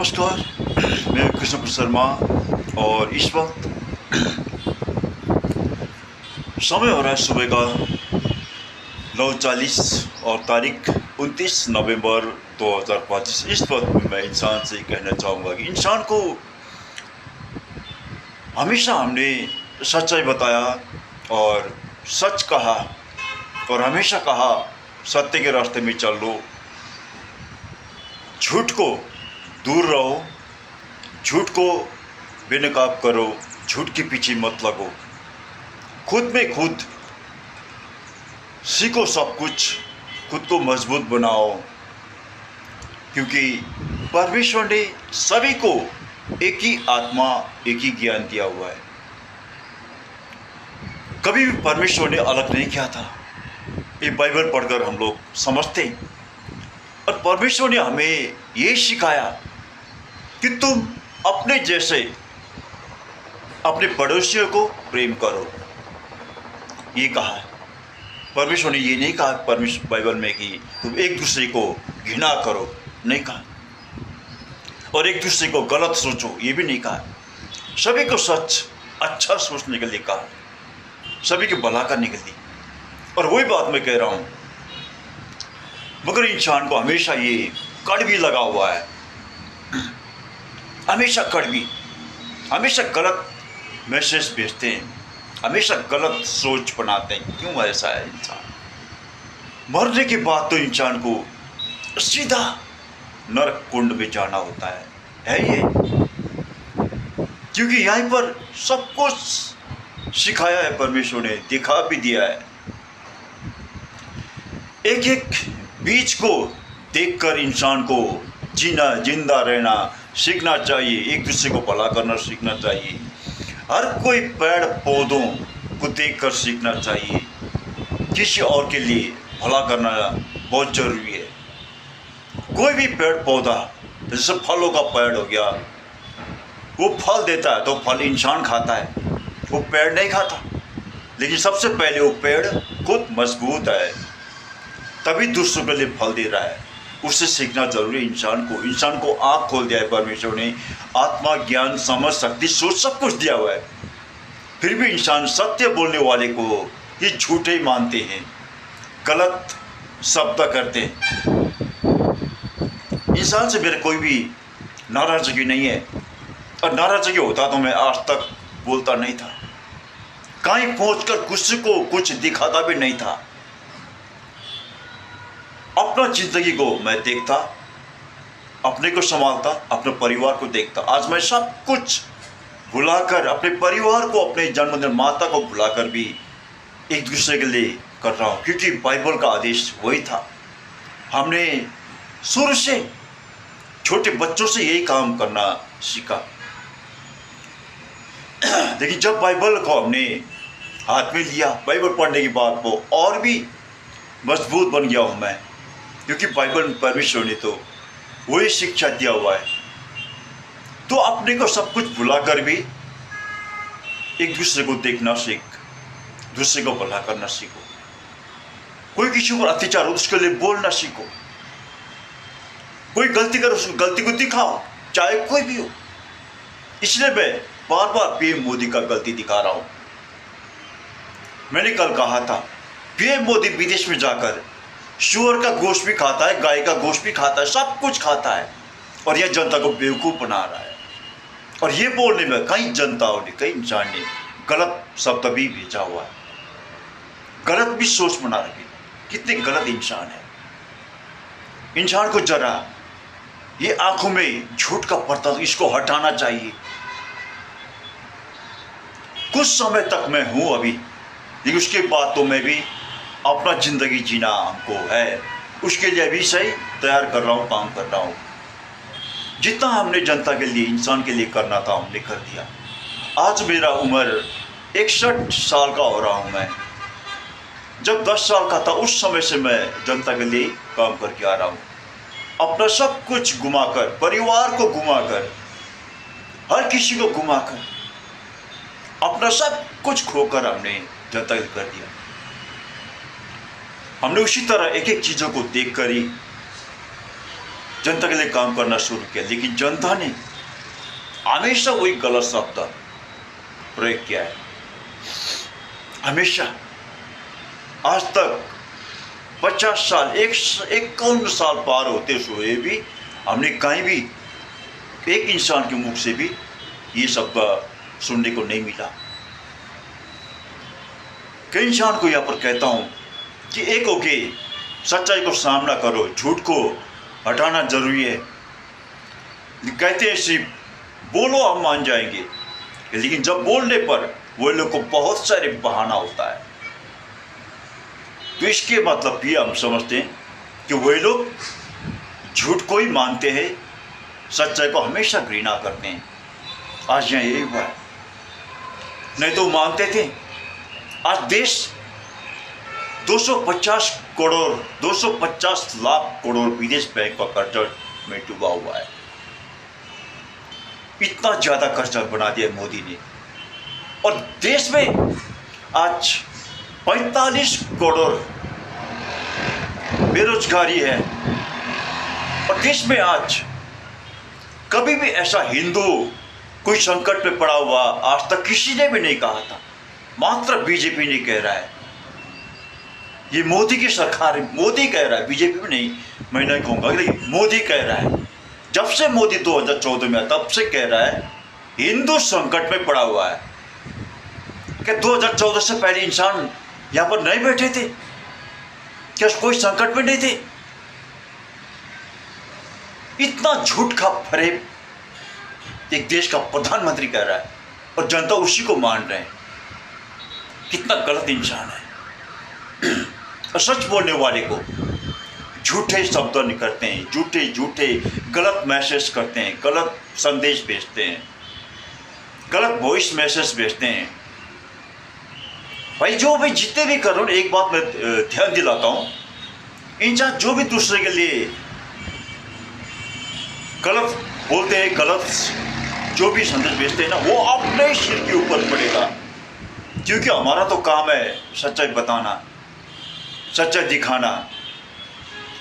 नमस्कार। मैं कृष्ण प्रसाद शर्मा और इस वक्त समय हो रहा है सुबह का 9:40 और तारीख 29 नवंबर 2025। इस वक्त मैं इंसान से कहना चाहूँगा कि इंसान को हमेशा हमने सच्चाई बताया और सच कहा और हमेशा कहा सत्य के रास्ते में चल लो, झूठ को दूर रहो, झूठ को बेनकाब करो, झूठ के पीछे मत लगो, खुद में खुद सीखो सब कुछ, खुद को मजबूत बनाओ, क्योंकि परमेश्वर ने सभी को एक ही आत्मा, एक ही ज्ञान दिया हुआ है। कभी भी परमेश्वर ने अलग नहीं किया था। ये बाइबल पढ़कर हम लोग समझते हैं और परमेश्वर ने हमें ये सिखाया कि तुम अपने जैसे अपने पड़ोसियों को प्रेम करो। ये कहा है परमेश्वर ने। ये नहीं कहा परमेश्वर बाइबल में कि तुम एक दूसरे को घृणा करो, नहीं कहा, और एक दूसरे को गलत सोचो, ये भी नहीं कहा। सभी को सच अच्छा सोचने के लिए कहा, सभी के भला करने के लिए। और वही बात मैं कह रहा हूँ, मगर इंसान को हमेशा ये कड़वी लगा हुआ है, हमेशा कड़वी, हमेशा गलत मैसेज भेजते हैं, हमेशा गलत सोच बनाते हैं। क्यों ऐसा है? इंसान मरने के बाद तो इंसान को सीधा नरक कुंड में जाना होता है ये, क्योंकि यहाँ पर सब कुछ सिखाया है परमेश्वर ने, दिखा भी दिया है। एक एक बीज को देखकर इंसान को जीना, जिंदा रहना सीखना चाहिए, एक दूसरे को भला करना सीखना चाहिए। हर कोई पेड़ पौधों को देखकर सीखना चाहिए। किसी और के लिए भला करना बहुत जरूरी है। कोई भी पेड़ पौधा, जैसे फलों का पेड़ हो गया, वो फल देता है तो फल इंसान खाता है, वो पेड़ नहीं खाता। लेकिन सबसे पहले वो पेड़ खुद मजबूत है, तभी दूसरों के लिए फल दे रहा है। उससे सीखना जरूरी है इंसान को आँख खोल दिया है परमेश्वर ने। आत्मा, ज्ञान, समझ, शक्ति, सोच सब कुछ दिया हुआ है। फिर भी इंसान सत्य बोलने वाले को ये झूठे मानते हैं, गलत शब्द करते हैं। इंसान से मेरे कोई भी नाराजगी नहीं है, और नाराजगी होता तो मैं आज तक बोलता नहीं था, कहीं पहुंचकर किसी को कुछ दिखाता भी नहीं था। अपना जिंदगी को मैं देखता, अपने को संभालता, अपने परिवार को देखता। आज मैं सब कुछ भुलाकर अपने परिवार को, अपने जन्मदिन माता को भुलाकर भी एक दूसरे के लिए कर रहा हूँ, क्योंकि बाइबल का आदेश वही था। हमने शुरू से छोटे बच्चों से यही काम करना सीखा। लेकिन जब बाइबल को हमने हाथ में लिया, बाइबल पढ़ने के बाद वो और भी मजबूत बन गया हूँ मैं, क्योंकि बाइबल में परमेश्वर ने तो वही शिक्षा दिया हुआ है। तो अपने को सब कुछ भुलाकर भी एक दूसरे को देखना सीख, दूसरे को भला करना सीखो। कोई किसी पर अत्याचार हो उसके लिए बोलना सीखो। कोई गलती करे उसको गलती को दिखाओ, चाहे कोई भी हो। इसलिए मैं बार बार पीएम मोदी का गलती दिखा रहा हूं। मैंने कल कहा था, पीएम मोदी विदेश में जाकर शुअर का गोश्त भी खाता है, गाय का गोश्त भी खाता है, सब कुछ खाता है, और यह जनता को बेवकूफ़ बना रहा है। और ये बोलने में कई जनताओं ने, कई इंसान ने गलत शब्द भी भेजा हुआ है, गलत भी सोच बना रखी। कितने गलत इंसान है। इंसान को जरा ये आंखों में झूठ का पर्दा, इसको हटाना चाहिए। कुछ समय तक मैं हूं अभी, लेकिन उसके बाद तो मैं भी अपना जिंदगी जीना हमको है, उसके लिए भी सही तैयार कर रहा हूँ, काम कर रहा हूँ। जितना हमने जनता के लिए, इंसान के लिए करना था हमने कर दिया। आज मेरा उम्र 61 साल का हो रहा हूँ मैं। जब 10 साल का था उस समय से मैं जनता के लिए काम करके आ रहा हूँ। अपना सब कुछ घुमाकर, परिवार को घुमाकर, हर किसी को घुमाकर, अपना सब कुछ खोकर हमने जनता के लिए कर दिया। हमने उसी तरह एक एक चीज़ों को देखकर ही जनता के लिए काम करना शुरू किया, लेकिन जनता ने हमेशा वही गलत शब्द प्रयोग किया है। हमेशा आज तक 50 साल 51 साल पार होते हुए भी हमने कहीं भी एक इंसान के मुख से भी ये शब्द सुनने को नहीं मिला। कई इंसान को यहाँ पर कहता हूँ कि एक होके सच्चाई को सामना करो, झूठ को हटाना जरूरी है। कहते हैं सिर्फ बोलो हम मान जाएंगे, लेकिन जब बोलने पर वो लोग को बहुत सारे बहाना होता है। तो इसके मतलब ये हम समझते हैं कि वही लोग झूठ को ही मानते हैं, सच्चाई को हमेशा घृणा करते हैं। आज यहाँ यही हुआ है। नहीं तो मानते थे। आज देश 250 लाख करोड़ विदेश बैंक का कर्जा में डूबा हुआ है। इतना ज्यादा कर्जा बना दिया मोदी ने, और देश में आज 45 करोड़ बेरोजगारी है। और देश में आज कभी भी ऐसा हिंदू कोई संकट में पड़ा हुआ आज तक किसी ने भी नहीं कहा था, मात्र बीजेपी ने कह रहा है। ये मोदी की सरकार, मोदी कह रहा है, बीजेपी में नहीं, मैं नहीं कहूँगा, लेकिन मोदी कह रहा है। जब से मोदी 2014 में तब से कह रहा है हिंदू संकट में पड़ा हुआ है। क्या 2014 से पहले इंसान यहाँ पर नहीं बैठे थे? क्या कोई संकट में नहीं थे? इतना झूठ का फरेब एक देश का प्रधानमंत्री कह रहा है और जनता उसी को मान रहे हैं। कितना गलत इंसान है। और सच बोलने वाले को झूठे शब्द निकलते हैं, झूठे गलत मैसेज करते हैं, गलत संदेश भेजते हैं, गलत वॉइस मैसेज भेजते हैं। भाई जो भी जितने भी करो, एक बात मैं ध्यान दिलाता हूँ, इंसान जो भी दूसरे के लिए गलत बोलते हैं, गलत जो भी संदेश भेजते हैं ना, वो अपने सिर के ऊपर पड़ेगा। क्योंकि हमारा तो काम है सच्चाई बताना, सच्चाई दिखाना।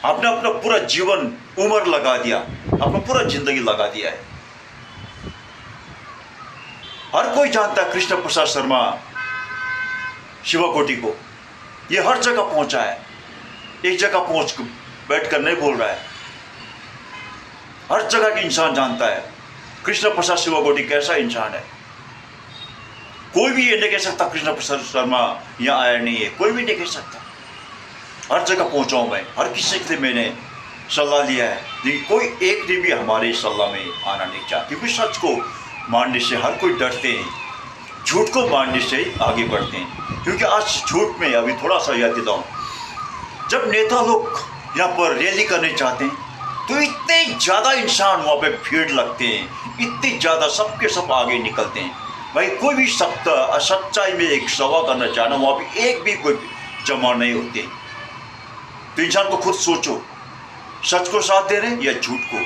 आपने अपना पूरा जीवन उम्र लगा दिया, अपना पूरा जिंदगी लगा दिया है। हर कोई जानता है कृष्ण प्रसाद शर्मा शिवाकोटी को, ये हर जगह पहुंचा है, एक जगह पहुंच बैठ कर नहीं बोल रहा है। हर जगह के इंसान जानता है कृष्ण प्रसाद शिवाकोटी कैसा इंसान है। कोई भी ये नहीं कह सकता कृष्ण प्रसाद शर्मा यहाँ आया नहीं है, कोई भी नहीं कह सकता। हर जगह पहुंचा हूं मैं, हर किसी से मैंने सलाह लिया है, लेकिन कोई एक ने भी हमारे सलाह में आना नहीं चाहता। क्योंकि सच को मानने से हर कोई डरते हैं, झूठ को मानने से आगे बढ़ते हैं। क्योंकि आज झूठ में अभी थोड़ा सा याद देता हूँ, जब नेता लोग यहाँ पर रैली करने चाहते हैं तो इतने ज़्यादा इंसान वहाँ पे भीड़ लगते हैं, इतनी ज़्यादा सबके सब आगे निकलते हैं। भाई कोई भी सच्चाई में एक सवा करना चाहना, वहाँ पे एक भी कोई जमा नहीं होते। तो इंसान को खुद सोचो, सच को साथ दे रहे हैं या झूठ को।